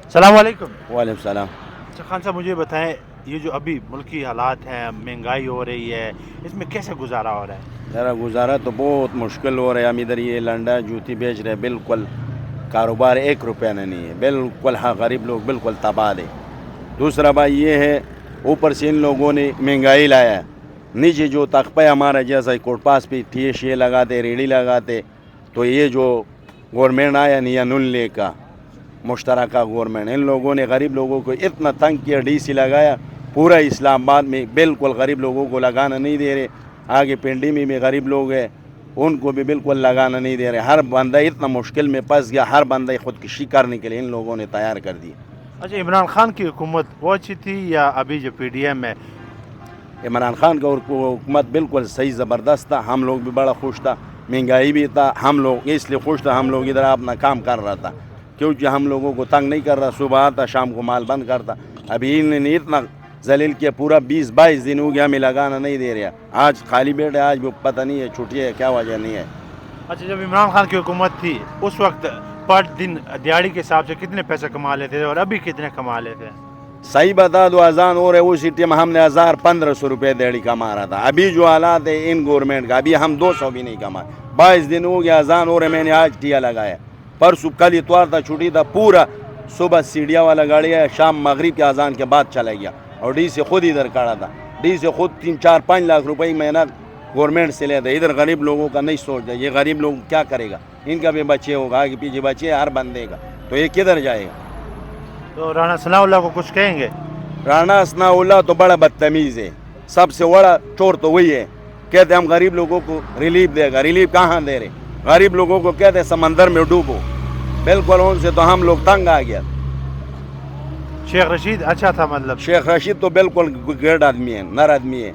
अस्सलाम वालेकुम। वालेकुम सलाम। अच्छा खान साहब, मुझे बताएं, ये जो अभी मुल्क की हालात हैं, महंगाई हो रही है, इसमें कैसे गुजारा हो रहा है? ज़रा गुजारा तो बहुत मुश्किल हो रहा है। हम इधर ये लंडा जूती बेच रहे, बिल्कुल कारोबार 1 रुपया नहीं है, बिल्कुल। हाँ, गरीब लोग बिल्कुल तबाह है। दूसरा बात ये है, ऊपर से इन लोगों ने महंगाई लाया। नीचे जो तख्पा है हमारा जैसा कोट पास पे ठेस ये लगाते, रेड़ी लगाते, तो ये जो गवर्नमेंट आया नहीं, या नुल्ले का मुश्तरका गवर्नमेंट, इन लोगों ने गरीब लोगों को इतना तंग किया, डीसी लगाया पूरा इस्लामाबाद में, बिल्कुल गरीब लोगों को लगाना नहीं दे रहे। आगे पिंडी में भी गरीब लोग हैं, उनको भी बिल्कुल लगाना नहीं दे रहे। हर बंदा इतना मुश्किल में फंस गया, हर बंदा खुदकुशी करने के लिए इन लोगों ने तैयार कर दी। अच्छा, इमरान खान की हुकूमत वो अच्छी थी या अभी जो पीडीएम है? इमरान खान का हुकूमत बिल्कुल सही ज़बरदस्त था, हम लोग भी बड़ा खुश था। महंगाई भी था, हम लोग इसलिए खुश था, हम लोग इधर अपना काम कर रहा था, क्योंकि हम लोगों को तंग नहीं कर रहा। सुबह आता, शाम को माल बंद करता। अभी इन्होंने इतना जलील किया, पूरा 20-22 दिन हो गया, हमें लगाना नहीं दे रहा। आज खाली बैठे, आज भी पता नहीं है छुट्टी है क्या वजह नहीं है। अच्छा, जब इमरान खान की हुकूमत थी उस वक्त पर दिन दिहाड़ी के हिसाब से कितने पैसे कमा लेते थे और अभी कितने कमा लेते हैं? सही बता दो, अजान हो रहे उसी टाइम हमने 1000-1500 रुपये दिहाड़ी कमा रहा था। अभी जो हालात है इन गवर्नमेंट का, अभी हम 200 भी नहीं कमा। 22 दिन हो गया, अजान हो रहे, मैंने आज टिया लगाया। परसों कल इतवार था, छुट्टी था, पूरा सुबह सीढ़िया वाला गाड़ी है, शाम मगरिब के अजान के बाद चला गया। और डी से खुद इधर खड़ा था, डी से खुद 3-4-5 लाख रुपये महीना गवर्नमेंट से लेता। इधर गरीब लोगों का नहीं सोचता, ये गरीब लोग क्या करेगा, इनका भी बच्चे होगा, आगे पीछे बच्चे हर बंदे का, तो ये किधर जाएगा। तो राणा सनाउल्लाह को कुछ कहेंगे? राणा सनाउल्लाह तो बड़ा बदतमीज़ है, सबसे बड़ा चोर तो वही है। कहते हम गरीब लोगों को रिलीफ देगा, रिलीफ कहाँ दे रहे। गरीब लोगों को कहते समंदर में डूबो, बिल्कुल उनसे तो हम लोग तंग आ गया। शेख रशीद अच्छा था मतलब? शेख रशीद तो बिल्कुल ग्रेट आदमी है, नर आदमी है।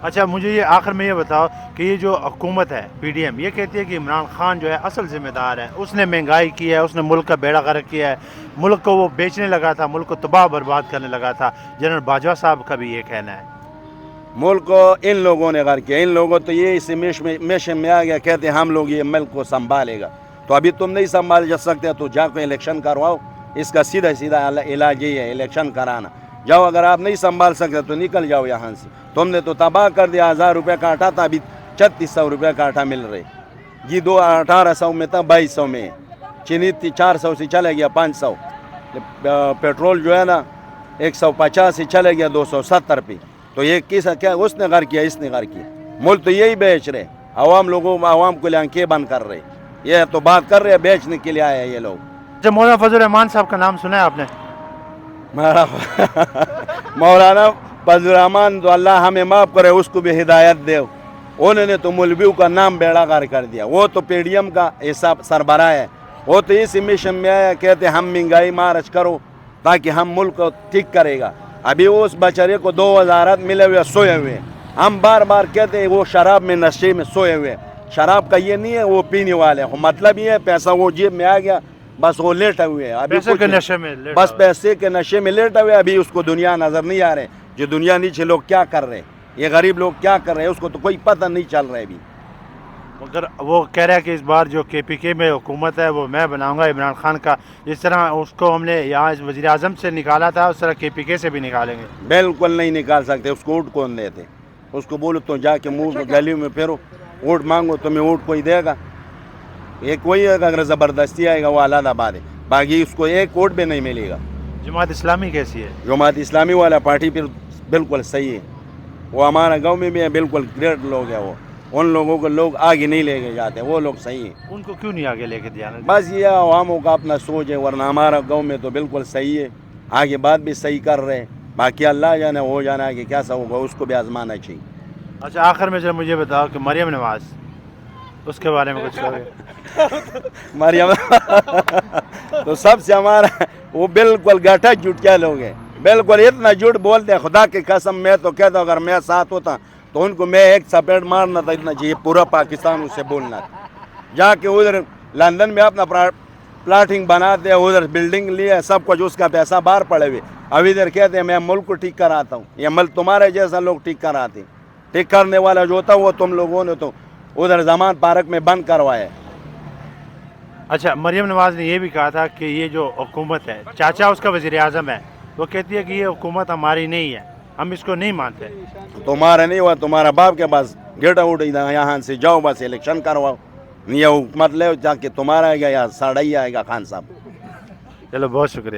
अच्छा, मुझे ये आखिर में ये बताओ कि ये जो हुकूमत है पीडीएम, ये कहती है कि इमरान खान जो है असल जिम्मेदार है, उसने महंगाई की है, उसने मुल्क का बेड़ा गर्क किया है, मुल्क को वो बेचने लगा था, मुल्क को तबाह बर्बाद करने लगा था। जनरल बाजवा साहब का भी ये कहना है। मुल्क को इन लोगों ने गर्क किया। इन लोगों तो ये इस मिशन में आ गया, कहते हम लोग ये मुल्क को संभालेगा। तो अभी तुम नहीं संभाल जा सकते तो जाकर इलेक्शन करवाओ, इसका सीधा सीधा इलाज यही है, इलेक्शन कराना। जाओ, अगर आप नहीं संभाल सकते तो निकल जाओ यहाँ से। तुमने तो तबाह कर दिया। 1000 रुपये का आटा था, अभी 3600 रुपये का आटा मिल रहे। ये 1800 में था, 2200 में। चीनी 400 से चला गया 500। पेट्रोल जो है ना 150 से चले गया 270 पे। तो ये क्या उसने घर किया, इसने घर किया। मुल्क तो यही बेच रहे, आवाम को आंखें बंद कर रहे। ये तो बात कर रहे हैं, बेचने के लिए आए हैं ये लोग। जब मौलाना फजल रहमान साहब का नाम सुना है आपने? मौलाना फजल रहमान तो अल्लाह हमें माफ़ करे, उसको भी हिदायत दे। उन्होंने तो मौलवियों का नाम बेड़ा गार कर दिया। वो तो पीडीएम का हिसाब सरबराह है, वो तो इस मिशन में आया, कहते हम महंगाई मार्च करो ताकि हम मुल्क को ठीक करेगा। अभी वो उस बेचारे को 2000 मिले हुए सोए हुए। हम बार बार कहते हैं वो शराब में नशे में सोए हुए। शराब का ये नहीं है वो पीने वाले, मतलब ये है पैसा वो जेब में आ गया, बस वो लेटे हुए हैं। अभी पैसे के नशे में बस पैसे के नशे में लेटे हुए। अभी उसको दुनिया नज़र नहीं आ रहे, जो दुनिया नीचे लोग क्या कर रहे हैं, ये गरीब लोग क्या कर रहे हैं, उसको तो कोई पता नहीं चल रहा है अभी। मगर वो कह रहा है कि इस बार जो केपीके में हुकूमत है वो मैं बनाऊंगा इमरान खान का। जिस तरह उसको हमने यहाँ वज़ीर आज़म से निकाला था, उस तरह केपीके से भी निकालेंगे। बिल्कुल नहीं निकाल सकते। उसको वोट कौन देते? उसको बोलो तो जाके मुँह गली में फिरो, वोट मांगो, तुम्हें वोट कोई देगा? ये कोई अगर ज़बरदस्ती आएगा वो अलग बात है, बाकी उसको एक वोट भी नहीं मिलेगा। जमात इस्लामी कैसी है? जमात इस्लामी वाला पार्टी फिर बिल्कुल सही है, वो हमारा गांव में भी है, बिल्कुल ग्रेट लोग हैं वो। उन लोगों को लोग आगे नहीं लेके जाते, वो लोग सही हैं। उनको क्यों नहीं आगे लेके जाना? बस ये अवामों का अपना सोच है, वरना हमारा गांव में तो बिल्कुल सही है, आगे बात भी सही कर रहे हैं। बाकी अल्लाह जाने हो जाना कि क्या सब होगा, उसको भी आजमाना चाहिए। अच्छा, आखिर में जरा मुझे बताओ कि मरियम नवाज, उसके बारे में कुछ कहोगे? मरियम तो सबसे हमारा वो बिल्कुल गठा झूठ क्या लोग हैं, बिल्कुल इतना झूठ बोलते हैं। खुदा की कसम, मैं तो कहता हूँ अगर मैं साथ होता तो उनको मैं एक सपेट मारना था, इतना चाहिए पूरा पाकिस्तान उससे बोलना था। जाके उधर लंदन में अपना प्लाटिंग बनाते हैं, उधर बिल्डिंग लिए, सब कुछ उसका पैसा बाहर पड़े हुए। अब इधर कहते हैं मैं मुल्क को ठीक कराता हूँ। ये मुल्क तुम्हारे जैसा लोग ठीक कराते, ठीक करने वाला जो होता वो तुम लोगों ने तो उधर जमान पार्क में बंद करवाया। अच्छा, मरियम नवाज़ ने ये भी कहा था कि ये जो हुकूमत है, चाचा उसका वज़ीर आज़म है, वो कहती है कि ये हुकूमत हमारी नहीं है, हम इसको नहीं मानते। तुम्हारा नहीं हुआ, तुम्हारा बाप के पास गेट आउट यहाँ से जाओ, बस इलेक्शन करवाओ, ये हुकूमत ले जाके तुम्हारा आएगा या साड़ा ही आएगा खान साहब। चलो बहुत शुक्रिया।